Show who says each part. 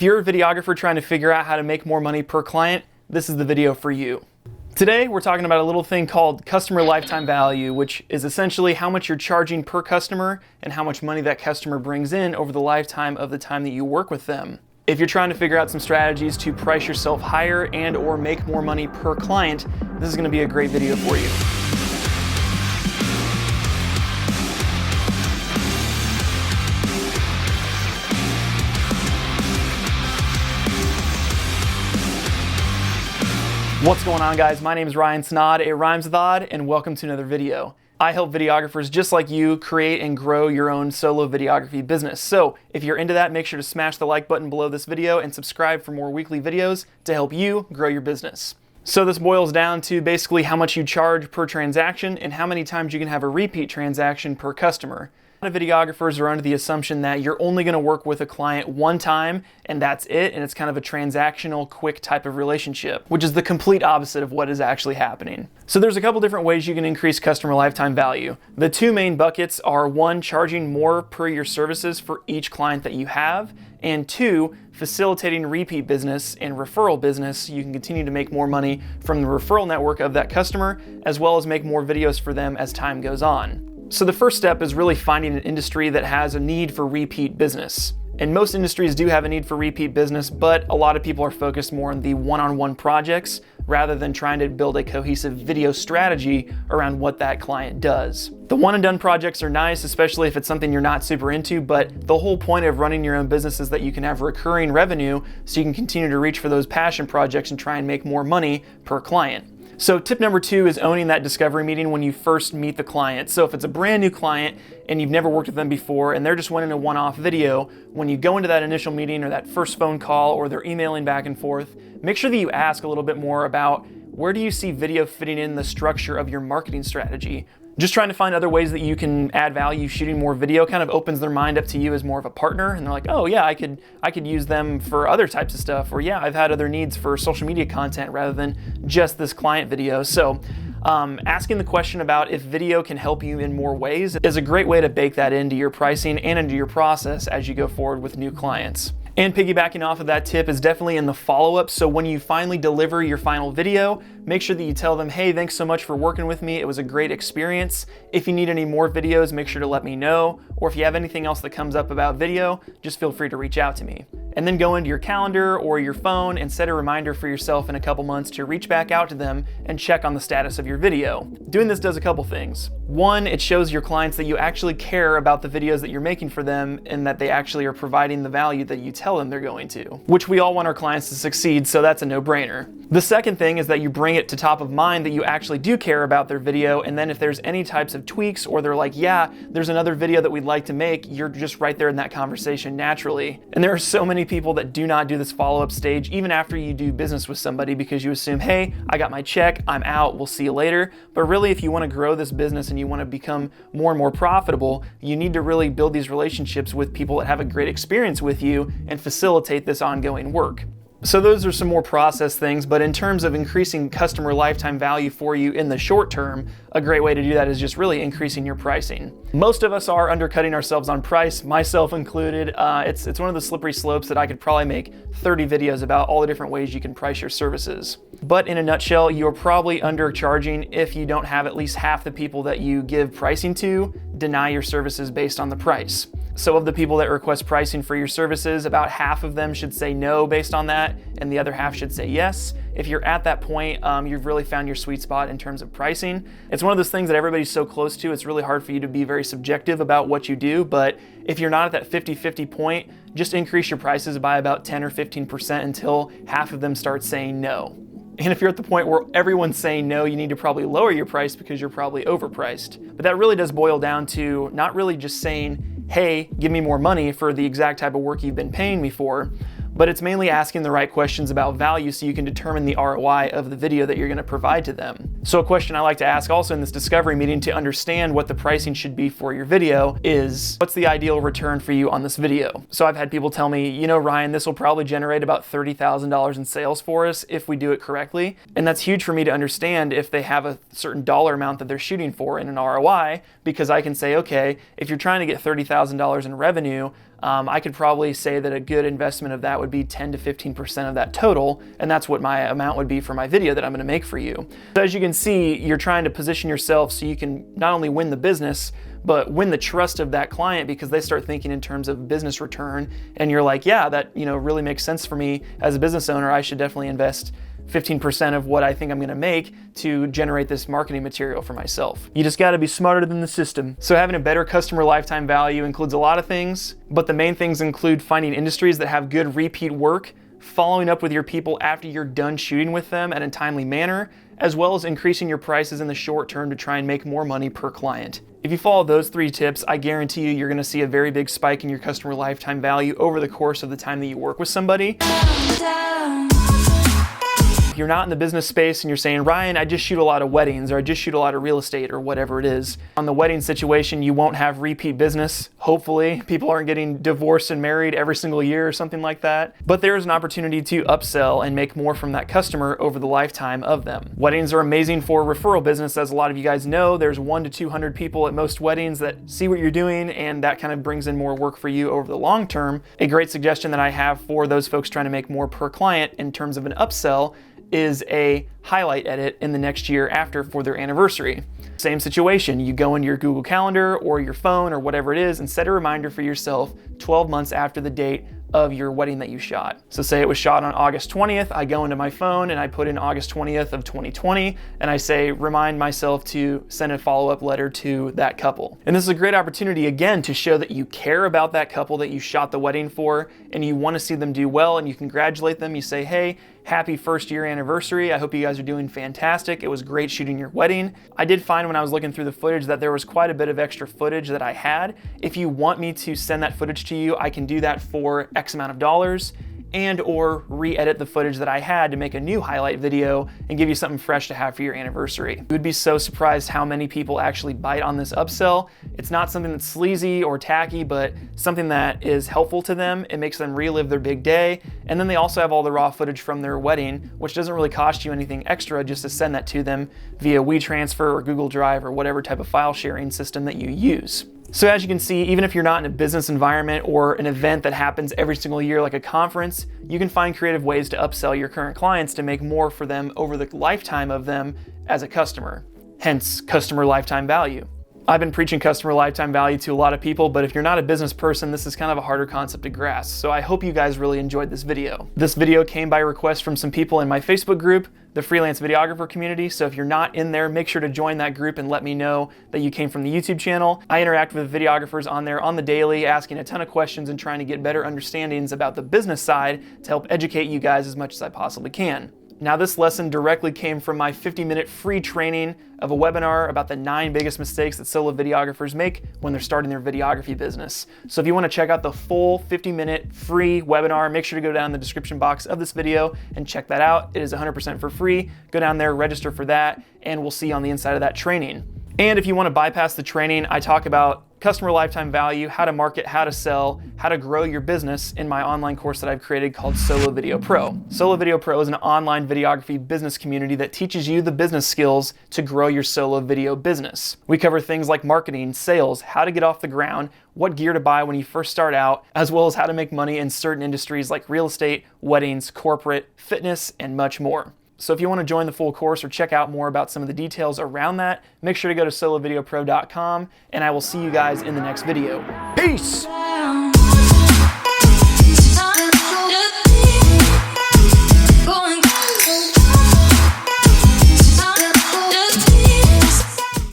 Speaker 1: If you're a videographer trying to figure out how to make more money per client, this is the video for you. Today, we're talking about a little thing called customer lifetime value, which is essentially how much you're charging per customer and how much money that customer brings in over the lifetime of the time that you work with them. If you're trying to figure out some strategies to price yourself higher and or make more money per client, this is going to be a great video for you. What's going on, guys? My name is Ryan Snaadt, a Rhymes with Odd, and welcome to another video. I help videographers just like you create and grow your own solo videography business. So if you're into that, make sure to smash the like button below this video and subscribe for more weekly videos to help you grow your business. So this boils down to basically how much you charge per transaction and how many times you can have a repeat transaction per customer. A lot of videographers are under the assumption that you're only going to work with a client one time and that's it, and it's kind of a transactional, quick type of relationship, which is the complete opposite of what is actually happening. So there's a couple different ways you can increase customer lifetime value. The two main buckets are one, charging more per your services for each client that you have, and two, facilitating repeat business and referral business so you can continue to make more money from the referral network of that customer, as well as make more videos for them as time goes on. So the first step is really finding an industry that has a need for repeat business. And most industries do have a need for repeat business, but a lot of people are focused more on the one-on-one projects rather than trying to build a cohesive video strategy around what that client does. The one and done projects are nice, especially if it's something you're not super into, but the whole point of running your own business is that you can have recurring revenue so you can continue to reach for those passion projects and try and make more money per client. So tip number two is owning that discovery meeting when you first meet the client. So if it's a brand new client and you've never worked with them before and they're just wanting a one-off video, when you go into that initial meeting or that first phone call or they're emailing back and forth, make sure that you ask a little bit more about where do you see video fitting in the structure of your marketing strategy. Just trying to find other ways that you can add value shooting more video kind of opens their mind up to you as more of a partner, and they're like, oh yeah, I could use them for other types of stuff, or yeah, I've had other needs for social media content rather than just this client video. So asking the question about if video can help you in more ways is a great way to bake that into your pricing and into your process as you go forward with new clients. And piggybacking off of that tip is definitely in the follow-up. So when you finally deliver your final video, make sure that you tell them, hey, thanks so much for working with me. It was a great experience. If you need any more videos, make sure to let me know. Or if you have anything else that comes up about video, just feel free to reach out to me. And then go into your calendar or your phone and set a reminder for yourself in a couple months to reach back out to them and check on the status of your video. Doing this does a couple things. One, it shows your clients that you actually care about the videos that you're making for them and that they actually are providing the value that you tell them they're going to, which we all want our clients to succeed, so that's a no-brainer. The second thing is that you bring it to top of mind that you actually do care about their video, and then if there's any types of tweaks or they're like, yeah, there's another video that we'd like to make, you're just right there in that conversation naturally. And there are so many people that do not do this follow-up stage even after you do business with somebody because you assume, hey, I got my check, I'm out, we'll see you later. But really, if you want to grow this business and you want to become more and more profitable, you need to really build these relationships with people that have a great experience with you and facilitate this ongoing work. So those are some more process things, but in terms of increasing customer lifetime value for you in the short term, a great way to do that is just really increasing your pricing. Most of us are undercutting ourselves on price, myself included. It's one of the slippery slopes that I could probably make 30 videos about all the different ways you can price your services. But in a nutshell, you're probably undercharging if you don't have at least half the people that you give pricing to deny your services based on the price. So of the people that request pricing for your services, about half of them should say no based on that, and the other half should say yes. If you're at that point, you've really found your sweet spot in terms of pricing. It's one of those things that everybody's so close to, it's really hard for you to be very subjective about what you do, but if you're not at that 50-50 point, just increase your prices by about 10 or 15% until half of them start saying no. And if you're at the point where everyone's saying no, you need to probably lower your price because you're probably overpriced. But that really does boil down to not really just saying, hey, give me more money for the exact type of work you've been paying me for, but it's mainly asking the right questions about value so you can determine the ROI of the video that you're going to provide to them. So a question I like to ask also in this discovery meeting to understand what the pricing should be for your video is, what's the ideal return for you on this video? So I've had people tell me, you know, Ryan, this will probably generate about $30,000 in sales for us if we do it correctly. And that's huge for me to understand if they have a certain dollar amount that they're shooting for in an ROI, because I can say, okay, if you're trying to get $30,000 in revenue, I could probably say that a good investment of that would be 10 to 15% of that total, and that's what my amount would be for my video that I'm gonna make for you. So as you can see, you're trying to position yourself so you can not only win the business, but win the trust of that client, because they start thinking in terms of business return, and you're like, yeah, that really makes sense for me as a business owner. I should definitely invest 15% of what I think I'm gonna make to generate this marketing material for myself. You just gotta be smarter than the system. So having a better customer lifetime value includes a lot of things, but the main things include finding industries that have good repeat work, following up with your people after you're done shooting with them in a timely manner, as well as increasing your prices in the short term to try and make more money per client. If you follow those 3 tips, I guarantee you're gonna see a very big spike in your customer lifetime value over the course of the time that you work with somebody. If you're not in the business space and you're saying, Ryan, I just shoot a lot of weddings, or I just shoot a lot of real estate, or whatever it is, on the wedding situation, you won't have repeat business. Hopefully, people aren't getting divorced and married every single year or something like that. But there is an opportunity to upsell and make more from that customer over the lifetime of them. Weddings are amazing for referral business. As a lot of you guys know, there's 1 to 200 people at most weddings that see what you're doing, and that kind of brings in more work for you over the long term. A great suggestion that I have for those folks trying to make more per client in terms of an upsell is a highlight edit in the next year after for their anniversary. Same situation, you go into your Google Calendar or your phone or whatever it is and set a reminder for yourself 12 months after the date of your wedding that you shot. So say it was shot on August 20th, I go into my phone and I put in August 20th of 2020, and I say, remind myself to send a follow-up letter to that couple. And this is a great opportunity, again, to show that you care about that couple that you shot the wedding for, and you wanna see them do well, and you congratulate them. You say, hey, happy 1st year anniversary. I hope you guys are doing fantastic. It was great shooting your wedding. I did find when I was looking through the footage that there was quite a bit of extra footage that I had. If you want me to send that footage to you, I can do that for X amount of dollars, and or re-edit the footage that I had to make a new highlight video and give you something fresh to have for your anniversary. You would be so surprised how many people actually bite on this upsell. It's not something that's sleazy or tacky, but something that is helpful to them. It makes them relive their big day. And then they also have all the raw footage from their wedding, which doesn't really cost you anything extra just to send that to them via WeTransfer or Google Drive or whatever type of file sharing system that you use. So as you can see, even if you're not in a business environment or an event that happens every single year like a conference, you can find creative ways to upsell your current clients to make more for them over the lifetime of them as a customer. Hence, customer lifetime value. I've been preaching customer lifetime value to a lot of people, but if you're not a business person, this is kind of a harder concept to grasp. So I hope you guys really enjoyed this video. This video came by request from some people in my Facebook group, the freelance videographer community. So if you're not in there, make sure to join that group and let me know that you came from the YouTube channel. I interact with videographers on there on the daily, asking a ton of questions and trying to get better understandings about the business side to help educate you guys as much as I possibly can. Now, this lesson directly came from my 50-minute free training of a webinar about the 9 biggest mistakes that solo videographers make when they're starting their videography business. So if you want to check out the full 50-minute free webinar, make sure to go down in the description box of this video and check that out. It is 100% for free. Go down there, register for that, and we'll see you on the inside of that training. And if you want to bypass the training, I talk about customer lifetime value, how to market, how to sell, how to grow your business in my online course that I've created called Solo Video Pro. Solo Video Pro is an online videography business community that teaches you the business skills to grow your solo video business. We cover things like marketing, sales, how to get off the ground, what gear to buy when you first start out, as well as how to make money in certain industries like real estate, weddings, corporate, fitness, and much more. So if you want to join the full course or check out more about some of the details around that, make sure to go to solovideopro.com, and I will see you guys in the next video. Peace!